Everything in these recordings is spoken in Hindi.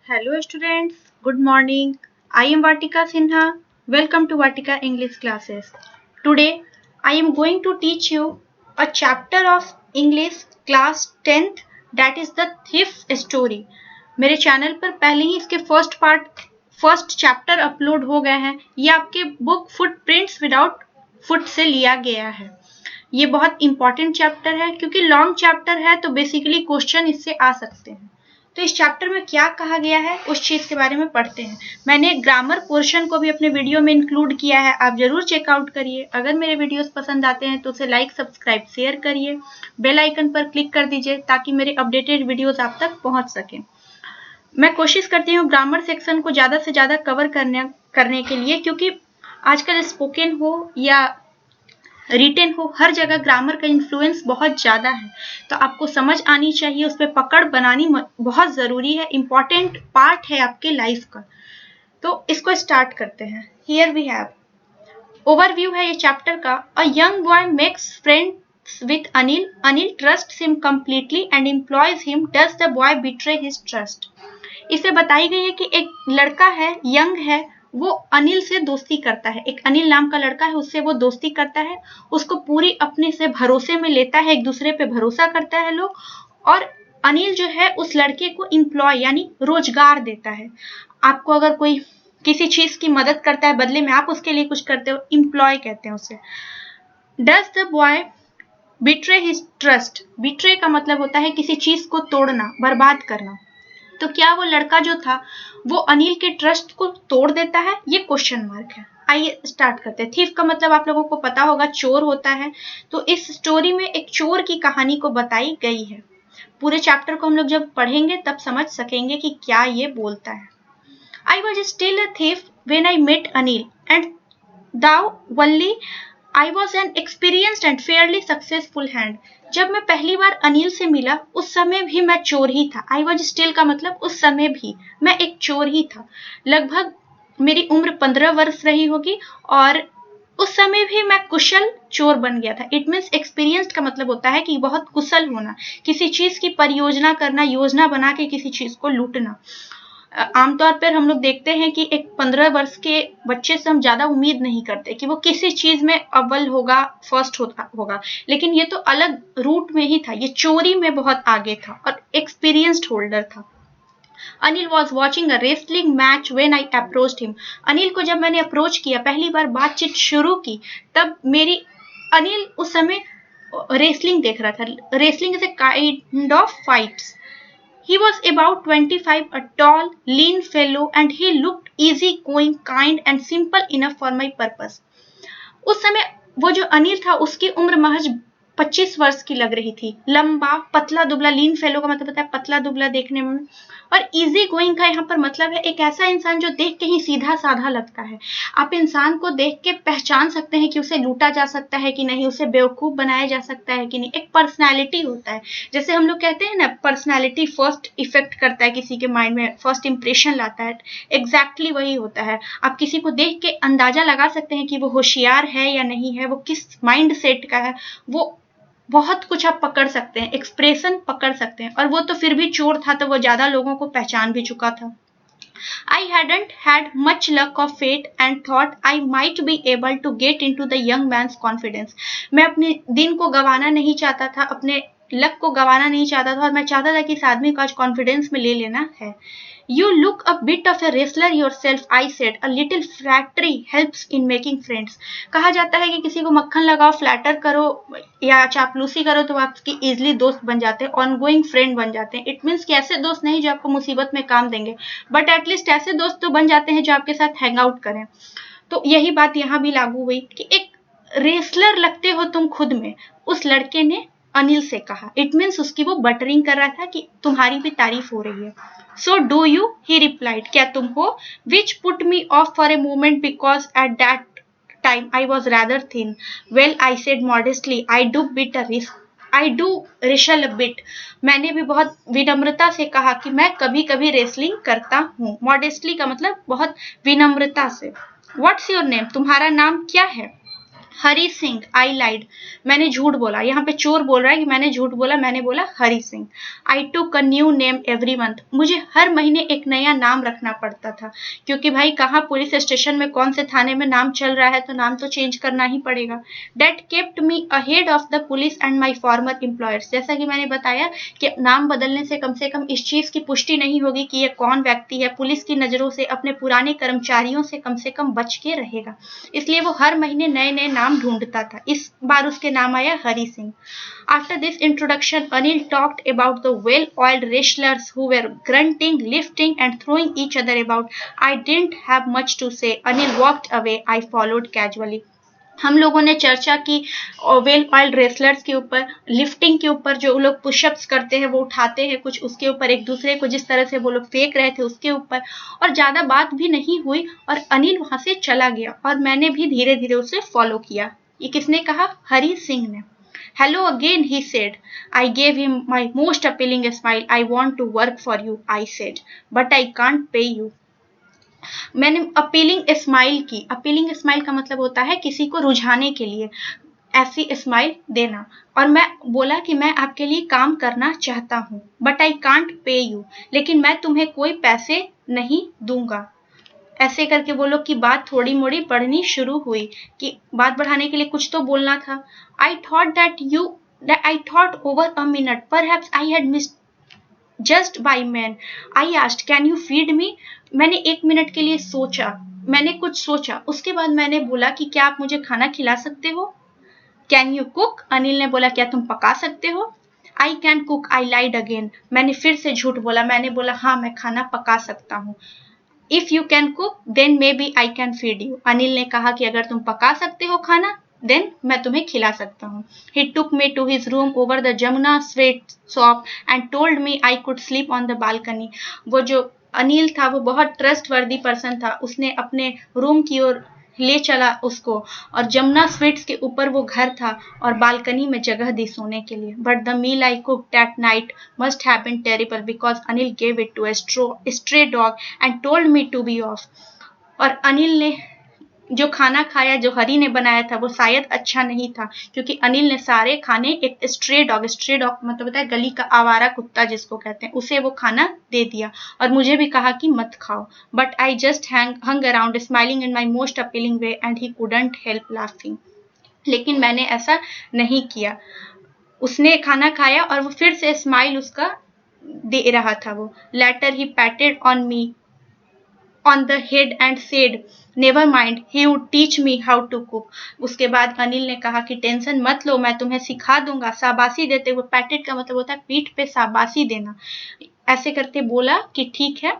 Hello students, good morning. I am Vatika Sinha. Welcome to Vatika English classes. Today I am going to teach you a chapter of English class 10th that is the thief story. मेरे चैनल पर पहले ही इसके फर्स्ट चैप्टर अपलोड हो गए हैं. ये आपके बुक फुटप्रिंट्स विदाउट फुट से लिया गया है. ये बहुत इंपॉर्टेंट चैप्टर है क्योंकि लॉन्ग चैप्टर है तो बेसिकली क्वेश्चन इससे आ सकते हैं. तो इस चैप्टर में क्या कहा गया है उस चीज के बारे में पढ़ते हैं. मैंने ग्रामर पोर्शन को भी अपने वीडियो में इंक्लूड किया है, आप जरूर चेकआउट करिए. अगर मेरे वीडियोस पसंद आते हैं तो उसे लाइक सब्सक्राइब शेयर करिए. बेल आइकन पर क्लिक कर दीजिए ताकि मेरे अपडेटेड वीडियोस आप तक पहुंच सके. मैं कोशिश करती हूँ ग्रामर सेक्शन को ज्यादा से ज्यादा कवर करने के लिए, क्योंकि आजकल स्पोकन हो या रिटेन हो हर जगह ग्रामर का इन्फ्लुएंस बहुत ज्यादा है. तो आपको समझ आनी चाहिए, उस पर पकड़ बनानी बहुत जरूरी है, इंपॉर्टेंट पार्ट है आपके लाइफ का. तो इसको स्टार्ट करते हैं. हियर वी हैव ओवरव्यू है ये चैप्टर का. A young boy makes friends with Anil. Anil trusts him completely and employees him. Does the boy betray his trust. इसे बताई गई है कि एक लड़का है, यंग है, वो अनिल से दोस्ती करता है. एक अनिल नाम का लड़का है, उससे वो दोस्ती करता है, उसको पूरी अपने से भरोसे में लेता है, एक दूसरे पे भरोसा करता है लोग. और अनिल जो है उस लड़के को एम्प्लॉय यानी रोजगार देता है. आपको अगर कोई किसी चीज की मदद करता है बदले में आप उसके लिए कुछ करते हो, एम्प्लॉय कहते हैं उसे. Does the boy betray his trust. Betray का मतलब होता है किसी चीज को तोड़ना, बर्बाद करना. तो क्या वो लड़का जो था वो अनिल के ट्रस्ट को तोड़ देता है, ये क्वेश्चन मार्क है. आइए स्टार्ट करते हैं. थीफ का मतलब आप लोगों को पता होगा चोर होता है. तो इस स्टोरी में एक चोर की कहानी को बताई गई है. पूरे चैप्टर को हम लोग जब पढ़ेंगे तब समझ सकेंगे कि क्या ये बोलता है. I was still a thief when I met Anil and though only. I was an experienced and fairly successful hand. जब मैं पहली बार अनिल से मिला उस समय भी मैं चोर ही था. आई वॉज स्टिल का मतलब उस समय भी मैं एक चोर ही था. लगभग मेरी उम्र 15 वर्ष रही होगी और उस समय भी मैं कुशल चोर बन गया था. इट मीन्स एक्सपीरियंस्ड का मतलब होता है कि बहुत कुशल होना, किसी चीज की परियोजना करना, योजना बना के किसी चीज को लूटना. आमतौर पर हम लोग देखते हैं कि एक 15 वर्ष के बच्चे से हम ज्यादा उम्मीद नहीं करते कि वो किसी चीज में अव्वल होगा, फर्स्ट होगा. लेकिन ये तो अलग रूट में ही था, ये चोरी में बहुत आगे था और एक्सपीरियंस्ड होल्डर था. Anil was watching a wrestling match when I approached him. Anil को जब मैंने अप्रोच किया, पहली बार बातचीत शुरू की, तब मेरी अनिल उस समय रेसलिंग देख रहा था. Wrestling is a kind of fights. He was about 25, a tall, lean fellow, and he looked easy-going, kind, and simple enough for my purpose. उस समय वो जो अनिल था उसकी उम्र महज 25 वर्ष की लग रही थी. लंबा, पतला दुबला, लीन फेलो का मतलब होता है पतला दुबला देखने में. और इजी गोइंग का यहाँ पर मतलब है एक ऐसा इंसान जो देख के ही सीधा साधा लगता है. आप इंसान को देख के पहचान सकते हैं कि उसे लूटा जा सकता है कि नहीं, उसे बेवकूफ बनाया जा सकता है कि नहीं. एक पर्सनैलिटी होता है, जैसे हम लोग कहते हैं ना, पर्सनैलिटी फर्स्ट इफेक्ट करता है किसी के माइंड में, फर्स्ट इंप्रेशन लाता है. एग्जैक्टली वही होता है. आप किसी को देख के अंदाजा लगा सकते हैं कि वो होशियार है या नहीं है, वो किस माइंड सेट का है, वो बहुत कुछ आप पकड़ सकते हैं, एक्सप्रेशन पकड़ सकते हैं. और वो तो फिर भी चोर था तो वो ज्यादा लोगों को पहचान भी चुका था. I hadn't had much luck of fate and thought I might be able to get into the young man's confidence. मैं अपने दिन को गंवाना नहीं चाहता था, अपने लक को गंवाना नहीं चाहता था, और मैं चाहता था कि इस आदमी को आज कॉन्फिडेंस में ले लेना है. You look a bit of a wrestler yourself, I said. A little flattery helps in making friends. कहा जाता है कि किसी को मक्खन लगाओ, फ्लैटर करो या चापलूसी करो तो आपकी इजिली दोस्त बन जाते हैं, ऑनगोइंग फ्रेंड बन जाते हैं. इट मीन्स कि ऐसे दोस्त नहीं जो आपको मुसीबत में काम देंगे, बट एटलीस्ट ऐसे दोस्त तो बन जाते हैं जो आपके साथ हैंग आउट करें. तो यही बात यहाँ भी लागू हुई कि एक रेसलर लगते हो तुम खुद में, उस लड़के ने अनिल से कहा. इट मीन्स उसकी वो बटरिंग कर रहा था कि तुम्हारी भी तारीफ हो रही है. So do you? He replied. क्या तुम हो? Which put me off for a moment because at that time I was rather thin. Well, I said modestly, I do wrestle a bit. मैंने भी बहुत विनम्रता से कहा कि मैं कभी कभी रेसलिंग करता हूँ. Modestly का मतलब बहुत विनम्रता से. What's your name? तुम्हारा नाम क्या है? हरी सिंह, आई लाइड, मैंने झूठ बोला। यहाँ पे चोर बोल रहा है कि मैंने झूठ बोला, मैंने बोला Hari Singh. I took a new name every month, मुझे हर महीने एक नया नाम रखना पड़ता था, क्योंकि भाई कहाँ पुलिस स्टेशन में कौन से थाने में नाम चल रहा है तो नाम तो चेंज करना ही पड़ेगा। That kept me ahead of the police and my former employers, जैसा कि मैंने बताया कि नाम बदलने से कम इस चीज की पुष्टि नहीं होगी कि ये कौन व्यक्ति है, पुलिस की नजरों से अपने पुराने कर्मचारियों से कम बच के रहेगा, इसलिए वो हर महीने नए नए नाम ढूंढता था। इस बार उसके नाम आया Hari Singh. After this introduction, Anil talked about the well-oiled wrestlers who were grunting, lifting, and throwing each other about. I didn't have much to say. Anil walked away. I followed casually. हम लोगों ने चर्चा की वेल ऑइल्ड रेसलर्स के ऊपर, लिफ्टिंग के ऊपर, जो लोग पुशअप्स करते हैं वो उठाते हैं कुछ, उसके ऊपर एक दूसरे को जिस तरह से वो लोग फेंक रहे थे उसके ऊपर, और ज्यादा बात भी नहीं हुई और अनिल वहां से चला गया और मैंने भी धीरे धीरे उसे फॉलो किया। ये किसने कहा? हरी सिंह ने। Hello again, he said. I gave him my most appealing smile. I want to work for you, I said, but I can't pay you. मैंने अपीलिंग स्माइल की। अपीलिंग स्माइल का मतलब होता है किसी को रुझाने के लिए ऐसी स्माइल देना, और मैं बोला कि मैं आपके लिए काम करना चाहता हूँ, but I can't pay you, लेकिन मैं तुम्हें कोई पैसे नहीं दूंगा। ऐसे करके वो लोग की बात थोड़ी मोड़ी बढ़नी शुरू हुई कि बात बढ़ाने के लिए कुछ तो बोलना था। I thought over a minute, perhaps I had missed just by man, I asked can you feed me. मैंने 1 मिनट के लिए सोचा, मैंने कुछ सोचा, उसके बाद मैंने बोला कि क्या आप मुझे खाना खिला सकते हो? Can you cook? अनिल ने बोला क्या तुम पका सकते हो? I can cook, I lied again, मैंने फिर से झूठ बोला, मैंने बोला हाँ मैं खाना पका सकता हूँ। If you can cook then maybe I can feed you, Anil ने कहा कि अगर तुम पका सकते हो खाना देन मैं तुम्हें खिला सकता हूँ। He took me to his room over the Jamuna sweet shop and told me I could sleep on the balcony. वो जो अनिल था वो बहुत ट्रस्टवर्दी पर्सन था, उसने अपने रूम की ओर ले चला उसको, और जमुना स्वीट्स के ऊपर वो घर था और बालकनी में जगह दी सोने के लिए। But the meal I cook that night must have been terrible because Anil gave it to a stray dog and told me to be off. और अनिल ने जो खाना खाया जो हरी ने बनाया था वो शायद अच्छा नहीं था, क्योंकि अनिल ने सारे खाने एक स्ट्रे डॉग मतलब होता है गली का आवारा कुत्ता जिसको कहते हैं, उसे वो खाना दे दिया और मुझे भी कहा कि मत खाओ। But I just hung around smiling in my most appealing way and he couldn't help laughing. लेकिन मैंने ऐसा नहीं किया। उसने खाना खाया और वो फिर से स्माइल उसका दे रहा था। वो later he patted on me on the head and said never mind he would teach me how to cook. उसके बाद अनिल ने कहा कि टेंशन मत लो मैं तुम्हें सिखा दूंगा। शाबाशी देते हुए, पैटेड का मतलब होता है पीठ पे शाबाशी देना, ऐसे करके बोला कि ठीक है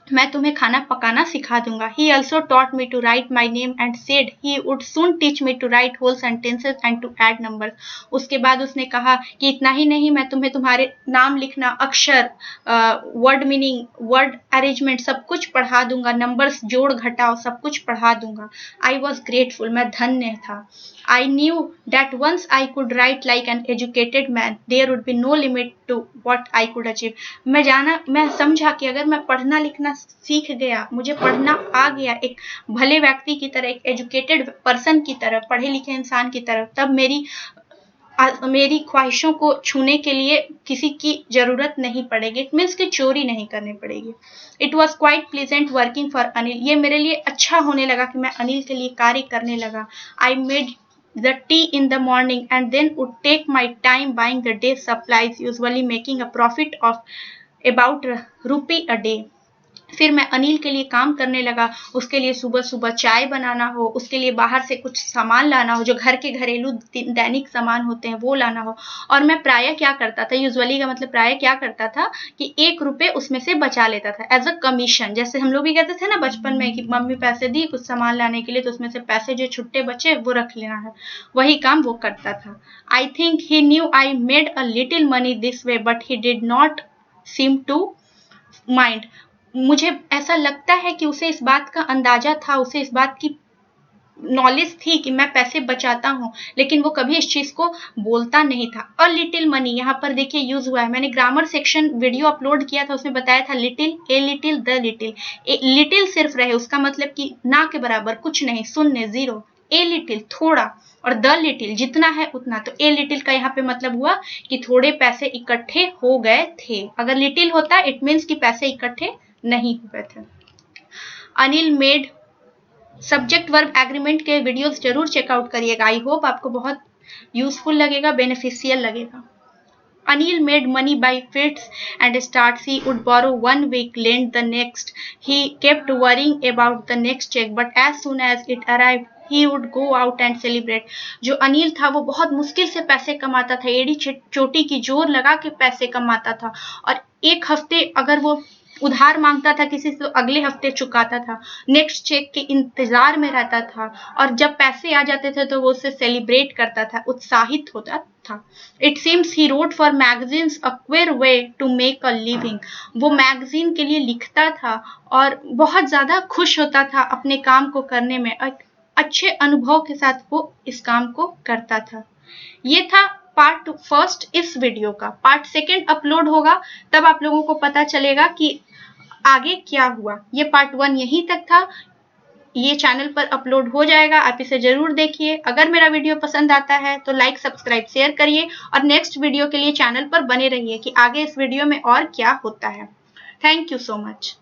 मैं तुम्हें खाना पकाना सिखा दूंगा। He also taught me to write my name and said he would soon teach me to write whole sentences and to add numbers. उसके बाद उसने कहा कि इतना ही नहीं मैं तुम्हें तुम्हारे नाम लिखना, अक्षर, वर्ड मीनिंग, वर्ड अरेंजमेंट सब कुछ पढ़ा दूंगा, नंबर्स जोड़ घटाओ सब कुछ पढ़ा दूंगा। I was grateful, मैं धन्य था। I knew that once I could write like an educated man, there would be no limit to what I could achieve. मैं समझा कि अगर मैं पढ़ना लिखना सीख गया, मुझे पढ़ना आ गया एक भले व्यक्ति की तरह, एक एजुकेटेड पर्सन की तरह, पढ़े लिखे इंसान की तरह, तब मेरी ख्वाहिशों को छूने के लिए किसी की जरूरत नहीं पड़ेगी। इट मीन्स कि चोरी नहीं करनी पड़ेगी। It was quite pleasant working for Anil. ये मेरे लिए अच्छा होने लगा कि मैं अनिल के लिए कार्य करने लगा। I made the tea in the morning and then would take my time buying the day's supplies, usually making a profit of about ₹1 a day. फिर मैं अनिल के लिए काम करने लगा, उसके लिए सुबह सुबह चाय बनाना हो, उसके लिए बाहर से कुछ सामान लाना हो, जो घर के घरेलू दैनिक सामान होते हैं वो लाना हो। और मैं प्रायः क्या करता था, यूजुअली का मतलब प्रायः क्या करता था कि ₹1 उसमें से बचा लेता था एज अ कमीशन। जैसे हम लोग भी कहते थे ना बचपन में कि मम्मी पैसे दी कुछ सामान लाने के लिए तो उसमें से पैसे जो छुट्टे बचे वो रख लेना है, वही काम वो करता था। I think he knew I made a little money this way but he did not seem to mind. मुझे ऐसा लगता है कि उसे इस बात का अंदाजा था, उसे इस बात की नॉलेज थी कि मैं पैसे बचाता हूँ, लेकिन वो कभी इस चीज को बोलता नहीं था। अ लिटिल मनी यहाँ पर देखिए यूज हुआ है, मैंने ग्रामर सेक्शन वीडियो अपलोड किया था, उसमें बताया था little, a little, the little. Little सिर्फ रहे उसका मतलब कि ना के बराबर, कुछ नहीं, शून्य, जीरो। ए लिटिल थोड़ा, और द लिटिल जितना है उतना, तो ए लिटिल का यहाँ पे मतलब हुआ कि थोड़े पैसे इकट्ठे हो गए थे। अगर लिटिल होता इट मीन्स कि पैसे इकट्ठे नहीं हुए थे। Anil made, subject verb agreement के वीडियोस जरूर चेकआउट करिएगा। आई होप आपको बहुत यूजफुल लगेगा, बेनिफिशियल लगेगा। Anil made money by fits and starts. He would borrow 1 week, lend the next. He kept worrying about the next check, but as soon as it arrived, he would go out and celebrate. जो अनिल था वो बहुत मुश्किल से पैसे कमाता था, एड़ी चोटी की जोर लगा के पैसे कमाता था, और एक हफ्ते अगर वो उधार मांगता था किसी से तो अगले हफ्ते चुकाता था, नेक्स्ट चेक के इंतजार में रहता था, और जब पैसे आ जाते थे तो वो उससे सेलिब्रेट करता था, उत्साहित होता था। It seems he wrote for magazines a queer way to make a living. वो मैगजीन के लिए लिखता था और बहुत ज्यादा खुश होता था अपने काम को करने में, अच्छे अनुभव के साथ वो इस काम को करता था। ये था पार्ट फर्स्ट इस वीडियो का। पार्ट सेकंड अपलोड होगा तब आप लोगों को पता चलेगा कि आगे क्या हुआ। ये पार्ट 1 यहीं तक था, ये चैनल पर अपलोड हो जाएगा, आप इसे जरूर देखिए। अगर मेरा वीडियो पसंद आता है तो लाइक, सब्सक्राइब, शेयर करिए और नेक्स्ट वीडियो के लिए चैनल पर बने रहिए कि आगे इस वीडियो में और क्या होता है। Thank you so much.